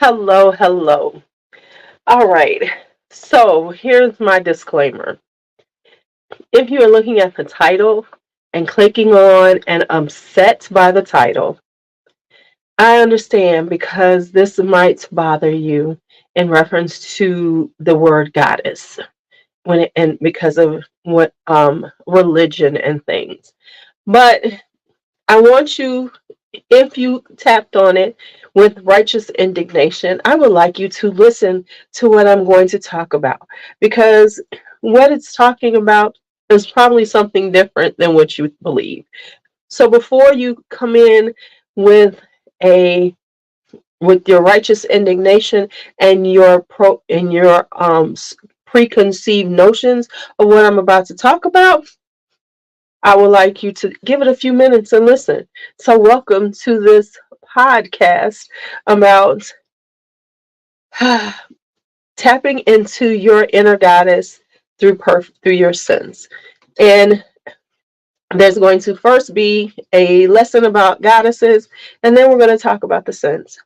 Hello, hello. All right. So here's my disclaimer. If you are looking at the title and clicking on and upset by the title, I understand because this might bother you in reference to the word goddess and because of what religion and things. But I want you, if you tapped on it with righteous indignation, I would like you to listen to what I'm going to talk about because what it's talking about is probably something different than what you believe. So before you come in with a with your righteous indignation and your preconceived notions of what I'm about to talk about, I would like you to give it a few minutes and listen. So, welcome to this podcast about tapping into your inner goddess through your sins. And there's going to first be a lesson about goddesses, and then we're going to talk about the sins.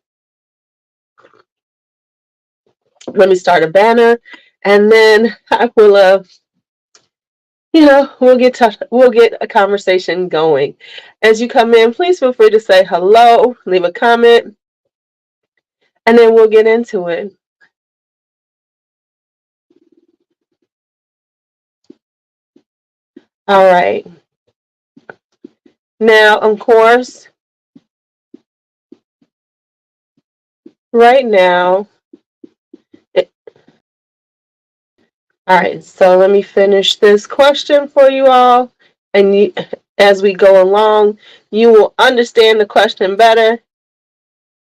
Let me start a banner, and then I will we'll get a conversation going. As you come in, please feel free to say hello, leave a comment, and then we'll get into it. All right. Now, of course, right now, all right, so let me finish this question for you all. And as we go along, you will understand the question better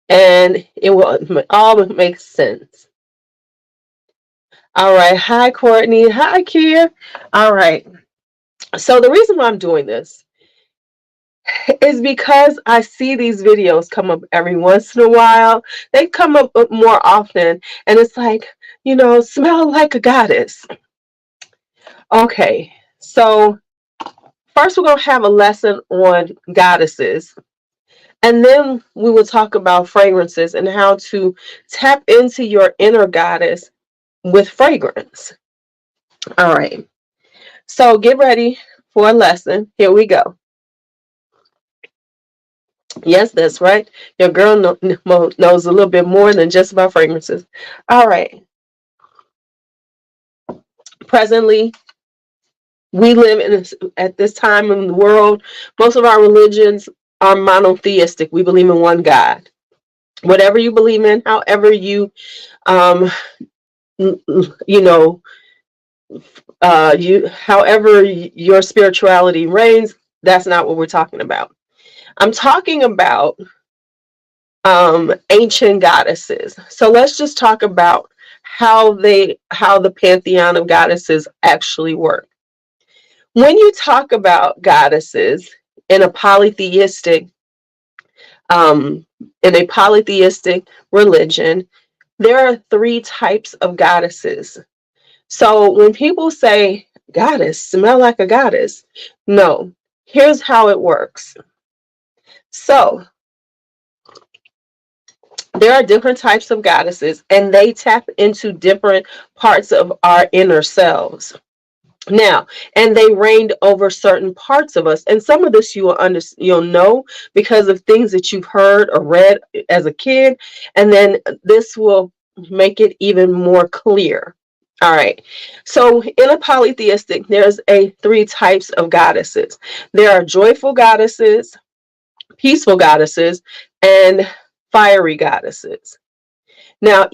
and it will all make sense. All right. Hi, Courtney. Hi, Kia. All right. So the reason why I'm doing this is because I see these videos come up every once in a while. They come up more often, and it's like, smell like a goddess. Okay, so first we're going to have a lesson on goddesses, and then we will talk about fragrances and how to tap into your inner goddess with fragrance. All right, so get ready for a lesson. Here we go. Yes, that's right. Your girl knows a little bit more than just about fragrances. All right. Presently, we live at this time in the world. Most of our religions are monotheistic. We believe in one God. Whatever you believe in, however um, you know, however your spirituality reigns, that's not what we're talking about. I'm talking about ancient goddesses. So let's just talk about how the pantheon of goddesses actually work. When you talk about goddesses in a polytheistic um, religion, there are three types of goddesses. So when people say goddess, smell like a goddess, no. Here's how it works. So there are different types of goddesses, and they tap into different parts of our inner selves. Now, and they reigned over certain parts of us, and some of this you'll know because of things that you've heard or read as a kid, and then this will make it even more clear. All right. So in a polytheistic, there's three types of goddesses. There are joyful goddesses, peaceful goddesses, and fiery goddesses. Now,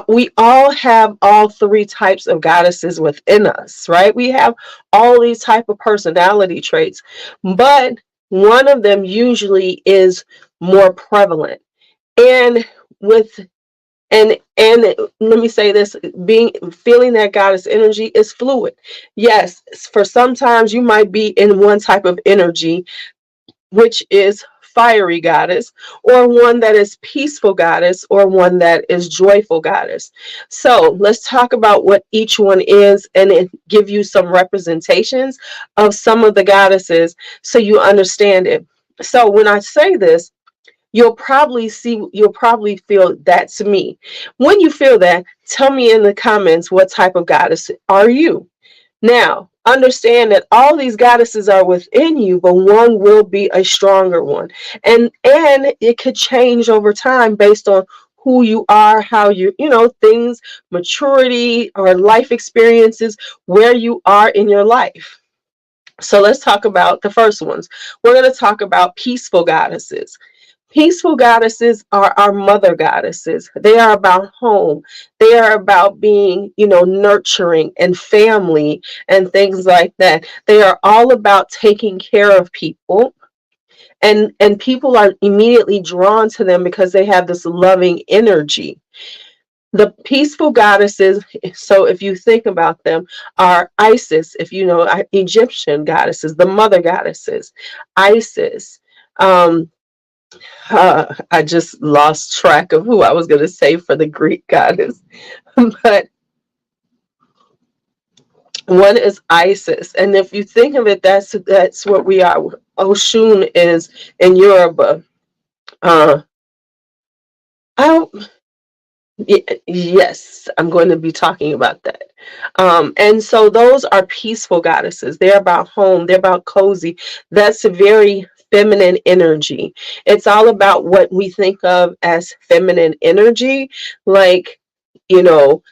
we all have all three types of goddesses within us, right? We have all these type of personality traits, but one of them usually is more prevalent. And with and let me say this, feeling that goddess energy is fluid. Yes, for sometimes you might be in one type of energy, which is fiery goddess, or one that is peaceful goddess, or one that is joyful goddess. So let's talk about what each one is and give you some representations of some of the goddesses so you understand it. So when I say this, you'll probably feel that's me. When you feel that, tell me in the comments, what type of goddess are you? Now, understand that all these goddesses are within you, but one will be a stronger one. And it could change over time based on who you are, how things, maturity or life experiences, where you are in your life. So let's talk about the first ones. We're going to talk about peaceful goddesses. Peaceful goddesses are our mother goddesses. They are about home. They are about being, nurturing and family and things like that. They are all about taking care of people. And people are immediately drawn to them because they have this loving energy. The peaceful goddesses, so if you think about them, are Isis, if you know Egyptian goddesses, the mother goddesses, Isis. I just lost track of who I was going to say for the Greek goddess, but one is Isis, and if you think of it, that's what we are. Oshun is in Yoruba. Uh, I Yes, I'm going to be talking about that. And so those are peaceful goddesses. They're about home. They're about cozy. That's a very feminine energy. It's all about what we think of as feminine energy, like, you know,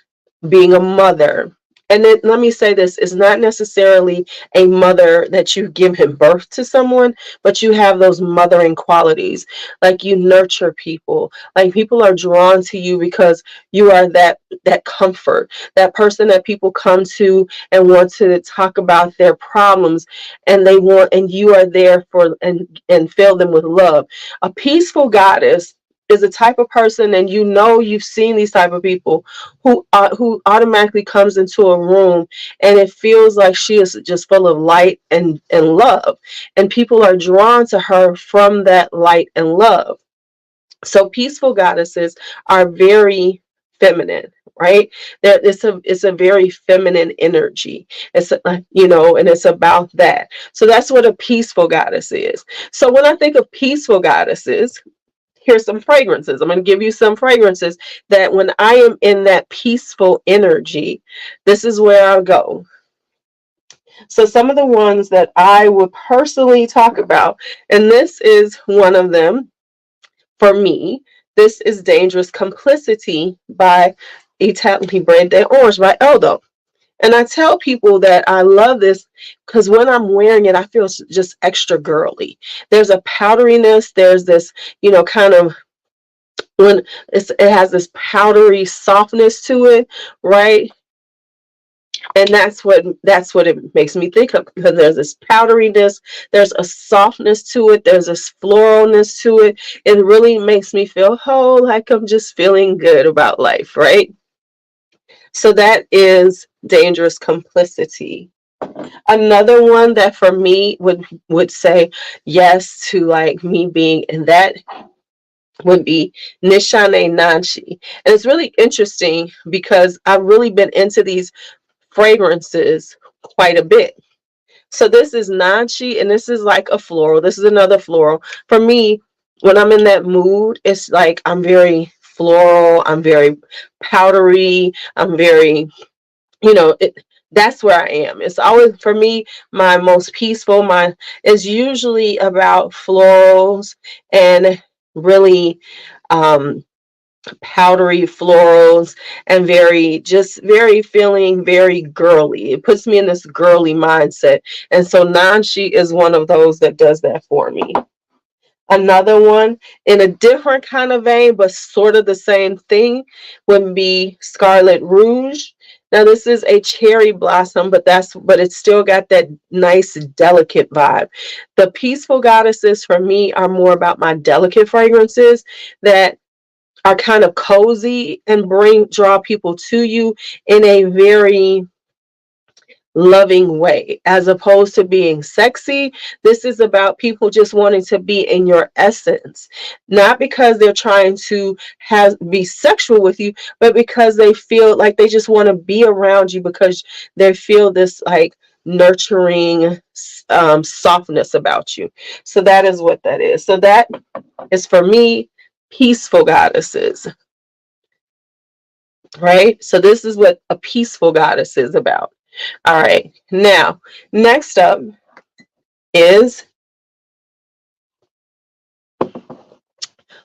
being a mother. And then let me say this, it's not necessarily a mother that you've given birth to someone, but you have those mothering qualities. Like you nurture people. Like people are drawn to you because you are that comfort, that person that people come to and want to talk about their problems, and you are there for and fill them with love. A peaceful goddess is a type of person, and you've seen these type of people who automatically comes into a room and it feels like she is just full of light and love, and people are drawn to her from that light and love. So peaceful goddesses are very feminine, right? There it's a very feminine energy. And it's about that. So that's what a peaceful goddess is. So when I think of peaceful goddesses, here's some fragrances. I'm going to give you some fragrances that when I am in that peaceful energy, this is where I'll go. So some of the ones that I would personally talk about, and this is one of them for me. This is Dangerous Complicity by Italy Brand de Orange by Eldo. And I tell people that I love this because when I'm wearing it, I feel just extra girly. There's a powderiness. There's this, kind of when it has this powdery softness to it, right? And that's what it makes me think of, because there's this powderiness, there's a softness to it, there's this floralness to it. It really makes me feel whole, like I'm just feeling good about life, right? So that is Dangerous Complicity. Another one that for me would say yes to, like, me being in that would be Nishane Nanshi. And it's really interesting because I've really been into these fragrances quite a bit. So this is Nanshi, and this is like a floral. This is another floral. For me, when I'm in that mood, it's like I'm very floral, I'm very powdery, I'm very, that's where I am. It's always, for me, my most peaceful, is usually about florals and really powdery florals, and very feeling very girly. It puts me in this girly mindset. And so Nanshi is one of those that does that for me. Another one in a different kind of vein, but sort of the same thing, would be Scarlet Rouge. Now this is a cherry blossom, but it's still got that nice delicate vibe. The peaceful goddesses for me are more about my delicate fragrances that are kind of cozy and draw people to you in a very loving way, as opposed to being sexy. This is about people just wanting to be in your essence, not because they're trying to be sexual with you, but because they feel like they just want to be around you, because they feel this like nurturing softness about you. So that is what that is. So that is, for me, peaceful goddesses, right? So this is what a peaceful goddess is about. All right. Now, next up is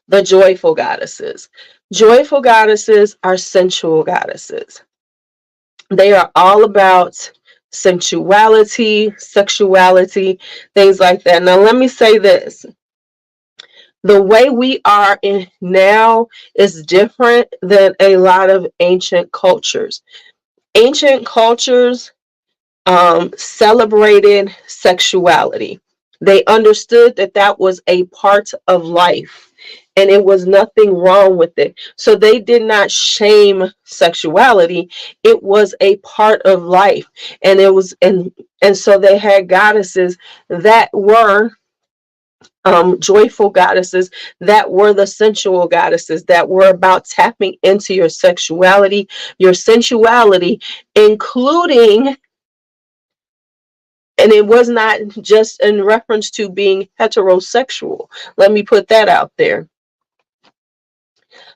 the joyful goddesses. Joyful goddesses are sensual goddesses. They are all about sensuality, sexuality, things like that. Now, let me say this. The way we are in now is different than a lot of ancient cultures. Ancient cultures celebrated sexuality. They understood that that was a part of life and it was nothing wrong with it. So they did not shame sexuality. It was a part of life. And it was and so they had goddesses that were joyful goddesses, that were the sensual goddesses, that were about tapping into your sexuality, your sensuality, including, and it was not just in reference to being heterosexual. Let me put that out there.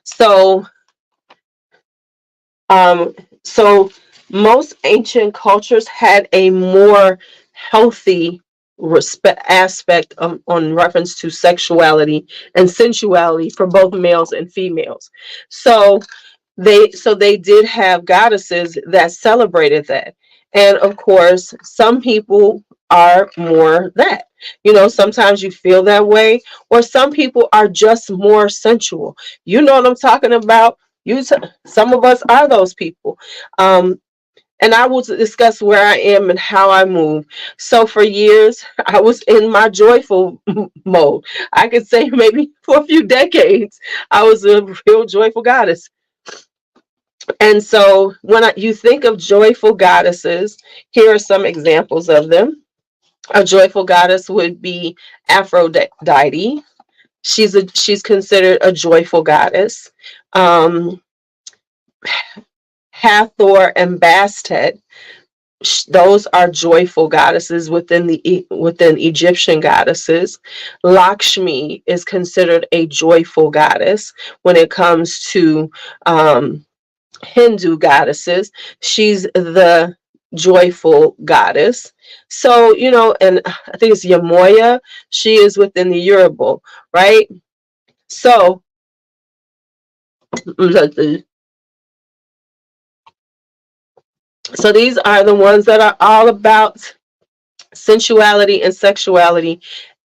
So, um, so most ancient cultures had a more healthy respect aspect on reference to sexuality and sensuality for both males and females. So they did have goddesses that celebrated that. And of course, some people are more that. You know, sometimes you feel that way, or some people are just more sensual. You know what I'm talking about? Some of us are those people. And I will discuss where I am and how I move. So for years, I was in my joyful mode. I could say maybe for a few decades, I was a real joyful goddess. And so when you think of joyful goddesses, here are some examples of them. A joyful goddess would be Aphrodite. She's considered a joyful goddess. Um, Hathor and Bastet, those are joyful goddesses within Egyptian goddesses. Lakshmi is considered a joyful goddess when it comes to Hindu goddesses. She's the joyful goddess. So, you know, and I think it's Yamoya. She is within the Yoruba, right? So, so these are the ones that are all about sensuality and sexuality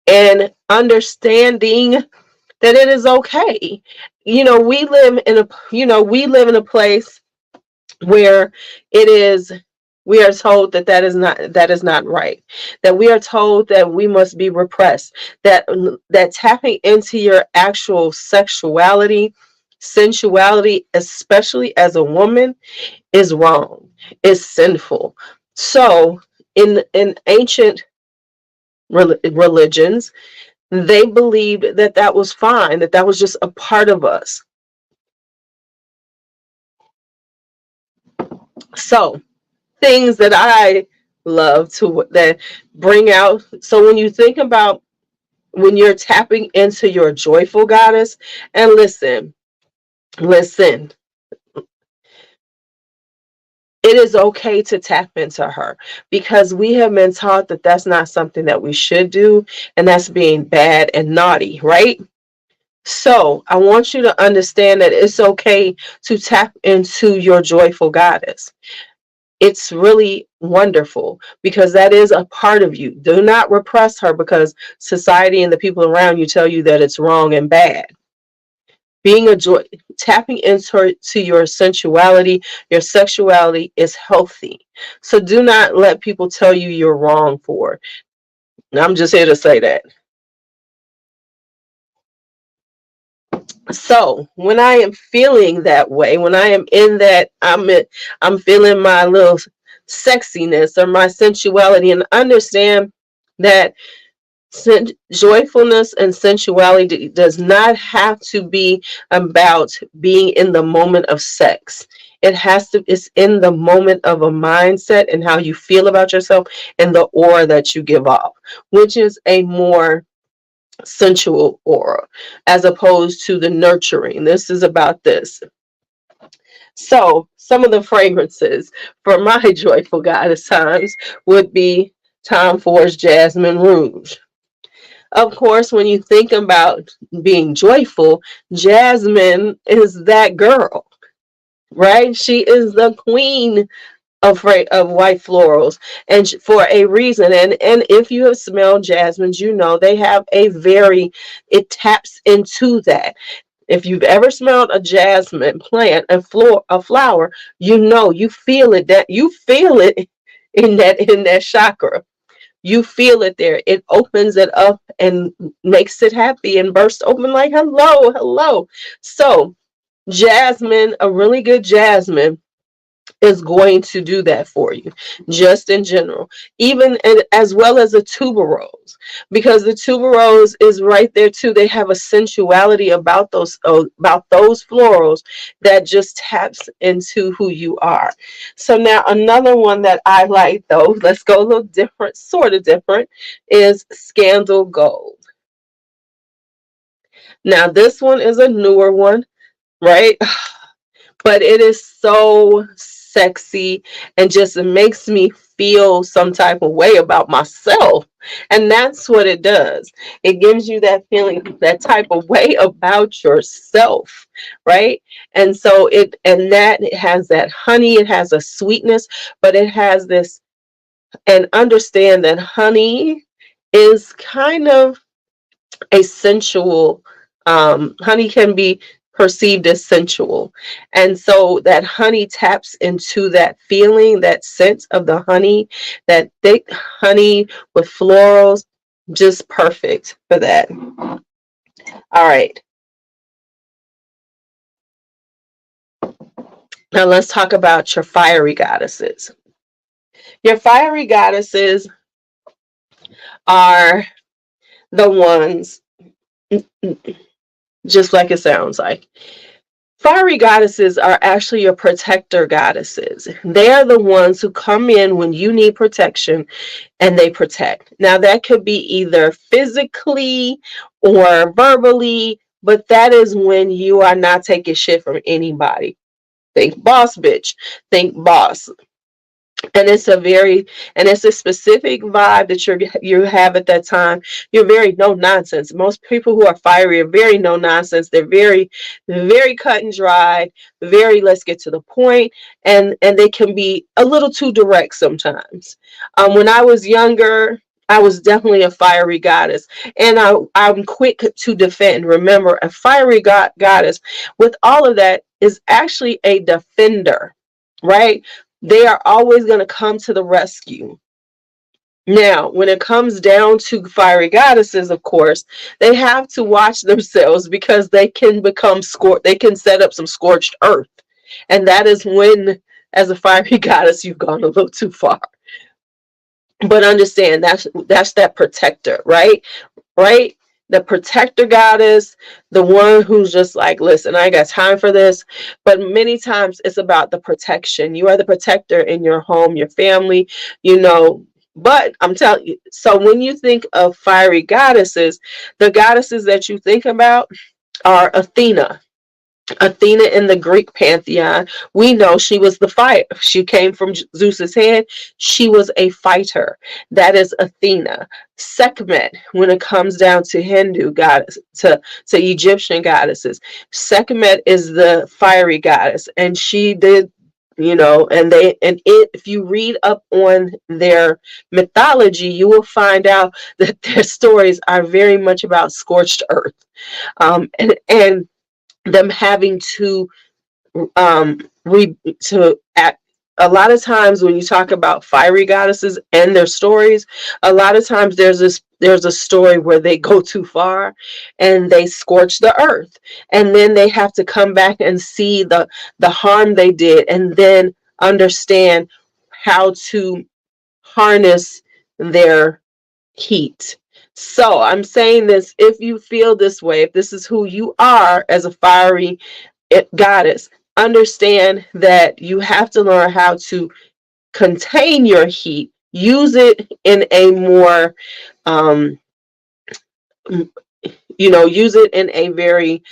and understanding that it is okay. You know, we live in a place where it is, we are told that that is not right, that we are told that we must be repressed, that tapping into your actual sexuality, sensuality, especially as a woman, is wrong, is sinful. So in ancient religions, they believed that that was fine, that that was just a part of us. So things that I love to that bring out. So when you think about when you're tapping into your joyful goddess, and listen, it is okay to tap into her, because we have been taught that that's not something that we should do, and that's being bad and naughty, right? So I want you to understand that it's okay to tap into your joyful goddess. It's really wonderful, because that is a part of you. Do not repress her because society and the people around you tell you that it's wrong and bad. Being a joy, tapping into your sensuality, your sexuality is healthy. So do not let people tell you you're wrong for it. I'm just here to say that. So when I am feeling that way, when I am in that, I'm feeling my little sexiness or my sensuality, and understand that joyfulness and sensuality does not have to be about being in the moment of sex. It's in the moment of a mindset and how you feel about yourself and the aura that you give off, which is a more sensual aura, as opposed to the nurturing. This is about this. So, some of the fragrances for my joyful goddess times would be Tom Ford's Jasmine Rouge. Of course, when you think about being joyful, Jasmine is that girl, right? She is the queen of white florals, and for a reason. And if you have smelled jasmines, you know they have a very, it taps into that. If you've ever smelled a jasmine plant, a flower, you know, you feel it, that you feel it in that chakra. You feel it there. It opens it up and makes it happy and bursts open like hello, hello. So jasmine, a really good jasmine is going to do that for you, just in general, even and as well as the tuberose, because the tuberose is right there too. They have a sensuality about those florals that just taps into who you are. So now another one that I like, though, let's go a little different, sort of different, is Scandal Gold. Now this one is a newer one, right? But it is so sexy and just makes me feel some type of way about myself. And that's what it does. It gives you that feeling, that type of way about yourself, right? And so it has that honey, it has a sweetness, but it has this, and understand that honey is kind of a sensual, honey can be perceived as sensual, and so that honey taps into that feeling, that sense of the honey, that thick honey with florals, just perfect for that. All right, now let's talk about your fiery goddesses. Your fiery goddesses are the ones, just like it sounds like. Fiery goddesses are actually your protector goddesses. They are the ones who come in when you need protection and they protect. Now, that could be either physically or verbally, but that is when you are not taking shit from anybody. Think boss bitch, think boss. And it's a specific vibe that you have at that time. You're very no nonsense. Most people who are fiery are very no nonsense. They're very cut and dried, very let's get to the point, and they can be a little too direct sometimes. When I was younger, I was definitely a fiery goddess, and I'm quick to defend. Remember, a fiery goddess with all of that is actually a defender, right? They are always going to come to the rescue. Now, when it comes down to fiery goddesses, of course, they have to watch themselves because they can they can set up some scorched earth. And that is when, as a fiery goddess, you've gone a little too far. But understand that's that protector, right? Right? The protector goddess, the one who's just like, listen, I ain't got time for this. But many times it's about the protection. You are the protector in your home, your family, you know. But I'm telling you, so when you think of fiery goddesses, the goddesses that you think about are Athena. Athena in the Greek pantheon, we know she was the fire. She came from Zeus's head. She was a fighter. That is Athena. Sekhmet, when it comes down to Hindu goddess, to Egyptian goddesses, Sekhmet is the fiery goddess, and she did, you know, if you read up on their mythology, you will find out that their stories are very much about scorched earth, and them having to to act. A lot of times when you talk about fiery goddesses and their stories, a lot of times there's a story where they go too far and they scorch the earth, and then they have to come back and see the harm they did, and then understand how to harness their heat. So I'm saying this, if you feel this way, if this is who you are as a fiery goddess, understand that you have to learn how to contain your heat, use it in a more um, use it in a very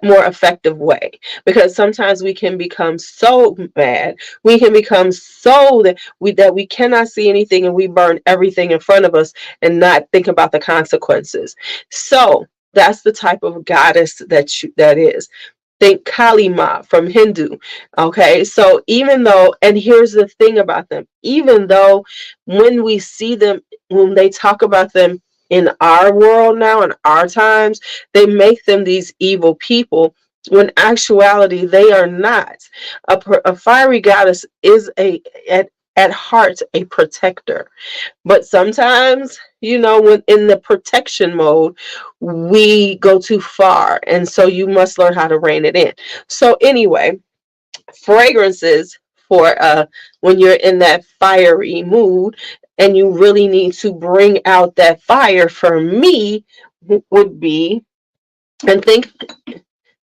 more effective way, because sometimes we can become so mad, we can become so that we cannot see anything, and we burn everything in front of us and not think about the consequences. So that's the type of goddess that is. Think Kali Ma from Hindu. Okay, so even though, and here's the thing about them, even though when we see them, when they talk about them in our world now, in our times, they make them these evil people, when actuality they are not. A fiery goddess is at heart a protector. But sometimes, when in the protection mode, we go too far. And so you must learn how to rein it in. So, anyway, fragrances for when you're in that fiery mood and you really need to bring out that fire, for me, would be, and think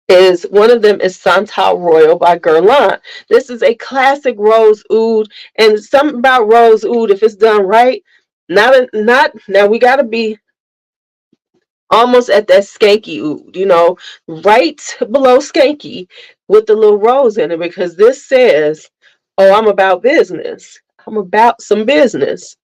is one of them is Santal Royal by Guerlain. This is a classic rose oud, and something about rose oud, if it's done right, not now, we got to be almost at that skanky oud, right below skanky, with the little rose in it, because this says, "Oh, I'm about business. I'm about some business."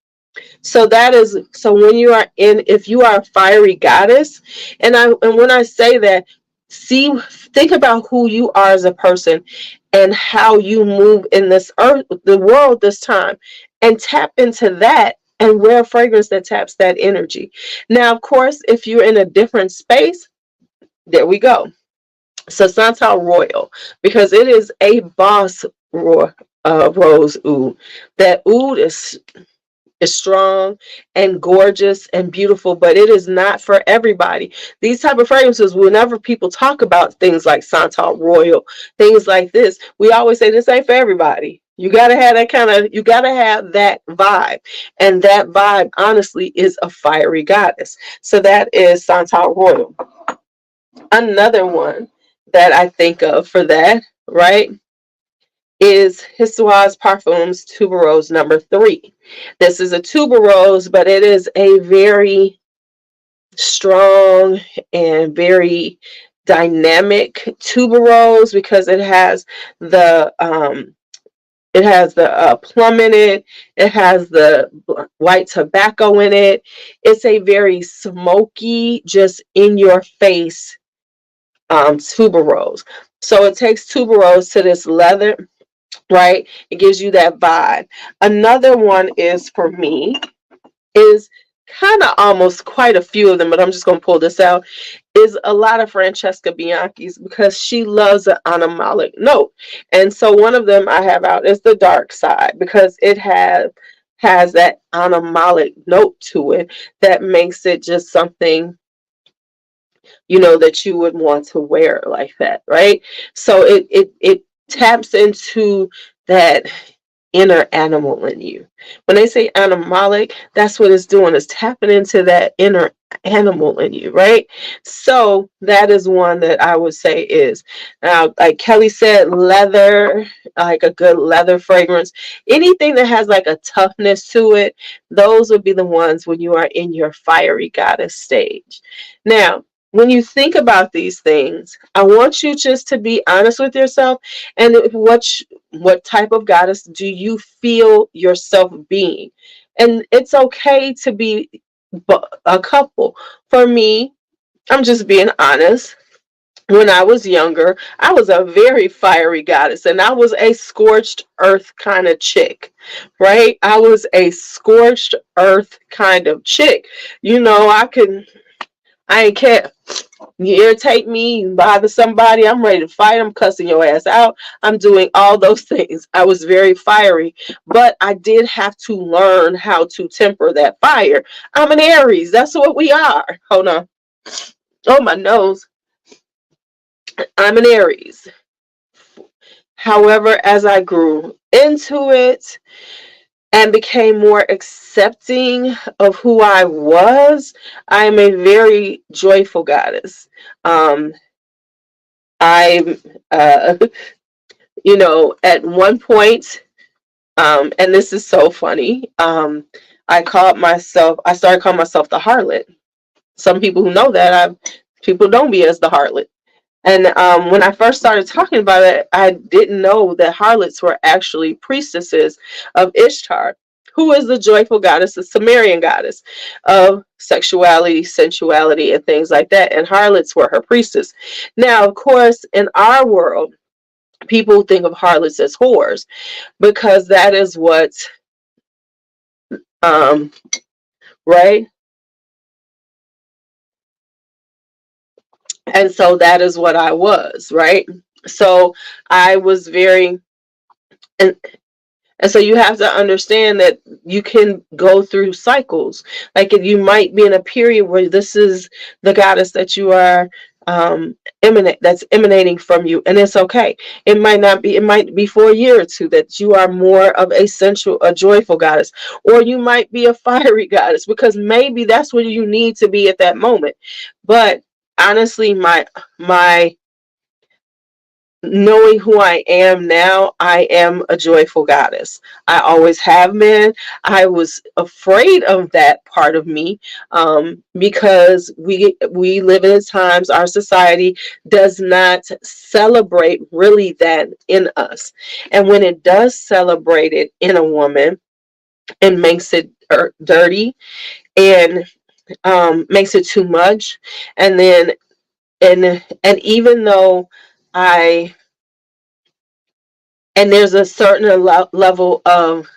So that is, so when you are in, if you are a fiery goddess, and when I say that, see, think about who you are as a person and how you move in this earth, the world this time, and tap into that and wear a fragrance that taps that energy. Now, of course, if you're in a different space, there we go. So Santal Royal, because it is a boss rose oud. That oud is strong and gorgeous and beautiful, but it is not for everybody. These type of fragrances, whenever people talk about things like Santal Royal, things like this, we always say this ain't for everybody. You gotta have that you gotta have that vibe. And that vibe, honestly, is a fiery goddess. So that is Santal Royal. Another one that I think of for that, right, is Histoire Parfums Tuberose number 3. This is a tuberose, but it is a very strong and very dynamic tuberose, because it has the plum in it. It has the white tobacco in it. It's a very smoky, just in your face tuberose. So it takes tuberose to this leather, right? It gives you that vibe. Another one is, for me, is kind of almost quite a few of them, but I'm just going to pull this out, is a lot of Francesca Bianchi's, because she loves an animalic note. And so one of them I have out is the Dark Side, because it has that animalic note to it that makes it just something, that you would want to wear like that, right? So it taps into that inner animal in you. When they say animalic, that's what it's doing, is tapping into that inner animal in you, right? So that is one that I would say is, like Kelly said, leather, like a good leather fragrance, anything that has like a toughness to it, those would be the ones when you are in your fiery goddess stage. Now, when you think about these things, I want you just to be honest with yourself, and what type of goddess do you feel yourself being? And it's okay to be a couple. For me, I'm just being honest. When I was younger, I was a very fiery goddess, and I was a scorched earth kind of chick, right? I was a scorched earth kind of chick. I ain't care. You irritate me, you bother somebody, I'm ready to fight, I'm cussing your ass out. I'm doing all those things. I was very fiery, but I did have to learn how to temper that fire. I'm an Aries. That's what we are. Hold on. Oh, my nose. I'm an Aries. However, as I grew into it and became more accepting of who I was, I am a very joyful goddess. I'm, uh, at one point, and this is so funny, I started calling myself the harlot. some people who know that, people don't be as the harlot. And when I first started talking about it, I didn't know that harlots were actually priestesses of Ishtar, who is the joyful goddess, the Sumerian goddess of sexuality, sensuality, and things like that. And harlots were her priestess. Now, of course, in our world, people think of harlots as whores because that is what, um, right? And so that is what I was, right? So I was very, and And so you have to understand that you can go through cycles. Like if you might be in a period where this is the goddess that you are that's emanating from you, and it's okay. It might not be, it might be for a year or two that you are more of a sensual, a joyful goddess, or you might be a fiery goddess because maybe that's what you need to be at that moment. But honestly, my knowing who I am now, I am a joyful goddess. I always have been. I was afraid of that part of me because we live in times our society does not celebrate really that in us, and when it does celebrate it in a woman, it makes it dirty and makes it too much, and then and even though I and there's a certain level of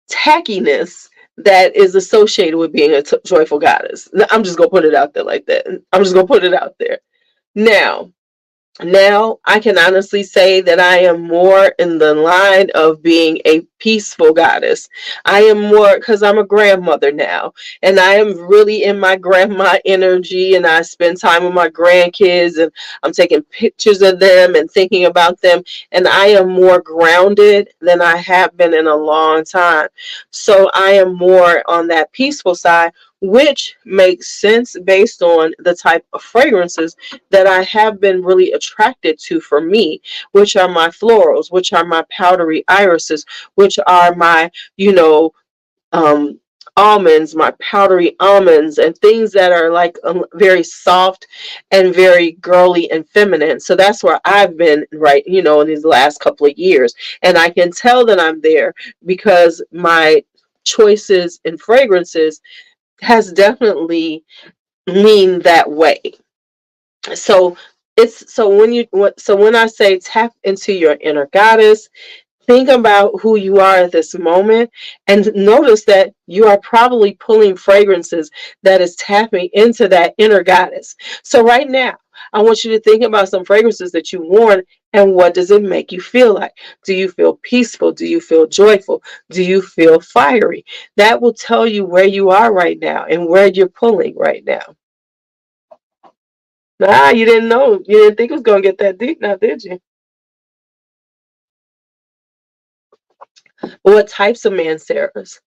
tackiness that is associated with being a joyful goddess. I'm just gonna put it out there like that. I'm just gonna put it out there. Now, now I can honestly say that I am more in the line of being a peaceful goddess. I am more because I'm a grandmother now, and I am really in my grandma energy, and I spend time with my grandkids, and I'm taking pictures of them and thinking about them, and I am more grounded than I have been in a long time. So I am more on that peaceful side, which makes sense based on the type of fragrances that I have been really attracted to for me, which are my florals, which are my powdery irises, which are my, you know, um, almonds, my powdery almonds, and things that are like very soft and very girly and feminine. So that's where I've been, right, in these last couple of years. And I can tell that I'm there because my choices in fragrances has definitely leaned that way. So when I say tap into your inner goddess, think about who you are at this moment and notice that you are probably pulling fragrances that is tapping into that inner goddess. So right now, I want you to think about some fragrances that you worn and what does it make you feel like? Do you feel peaceful? Do you feel joyful? Do you feel fiery? That will tell you where you are right now and where you're pulling right now. Ah, you didn't know. You didn't think it was going to get that deep now, did you? What types of Manceras?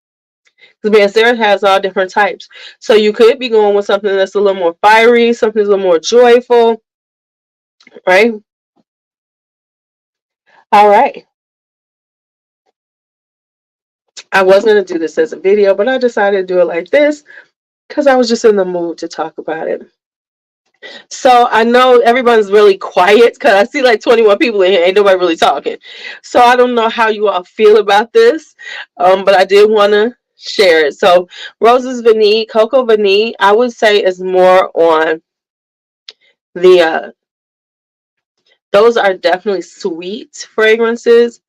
Because Mancera has all different types. So you could be going with something that's a little more fiery, something that's a little more joyful, right? All right. I was going to do this as a video, but I decided to do it like this because I was just in the mood to talk about it. So I know everyone's really quiet because I see like 21 people in here. Ain't nobody really talking. So I don't know how you all feel about this, but I did want to share it. So Roses Vanille, Coco Vanille, I would say is more on the, those are definitely sweet fragrances,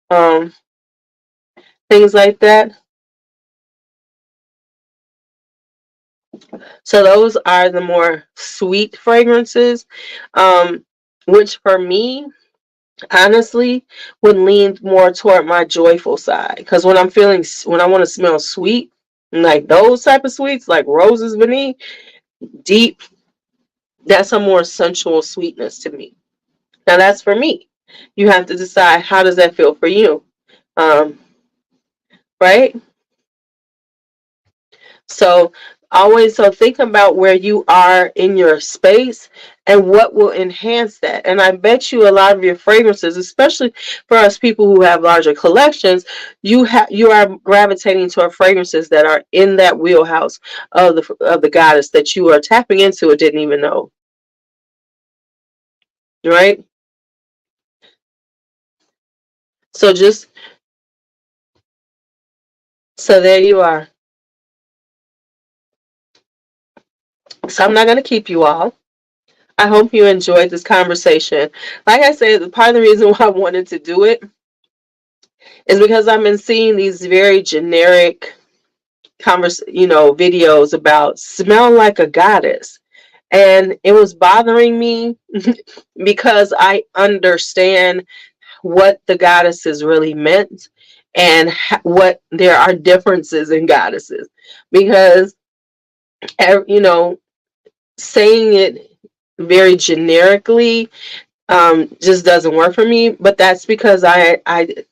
um, things like that. So those are the more sweet fragrances, um, which for me, honestly, would lean more toward my joyful side. Because when I want to smell sweet, like those type of sweets, like roses, vanille, deep, that's a more sensual sweetness to me. Now that's for me. You have to decide how does that feel for you, um, right? So Always, so think about where you are in your space and what will enhance that. And I bet you a lot of your fragrances, especially for us people who have larger collections, you are gravitating toward fragrances that are in that wheelhouse of the goddess that you are tapping into and didn't even know. Right? So just so there you are. So I'm not going to keep you all. I hope you enjoyed this conversation. Like I said, part of the reason why I wanted to do it is because I've been seeing these very generic videos about smell like a goddess. And it was bothering me because I understand what the goddesses really meant and what there are differences in goddesses. Because, you know, saying it very generically just doesn't work for me. But that's because and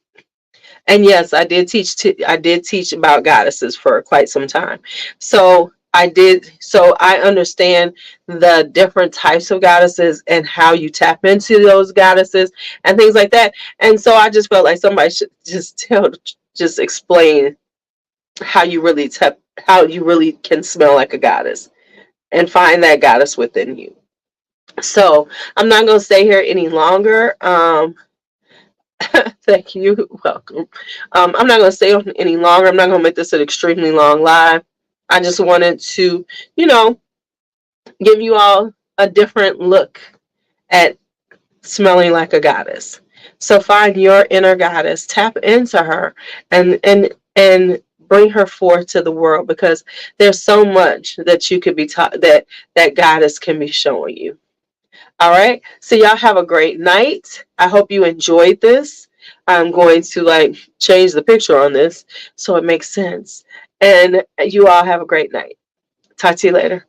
yes, I did teach about goddesses for quite some time. So I did. So I understand the different types of goddesses and how you tap into those goddesses and things like that. And so I just felt like somebody should just explain how you really how you really can smell like a goddess and find that goddess within you. So I'm not going to stay here any longer. Thank you. Welcome. I'm not going to stay on any longer. I'm not going to make this an extremely long live. I just wanted to, you know, give you all a different look at smelling like a goddess. So find your inner goddess, tap into her, and bring her forth to the world, because there's so much that you could be taught, that goddess can be showing you. All right. So y'all have a great night. I hope you enjoyed this. I'm going to change the picture on this so it makes sense. And you all have a great night. Talk to you later.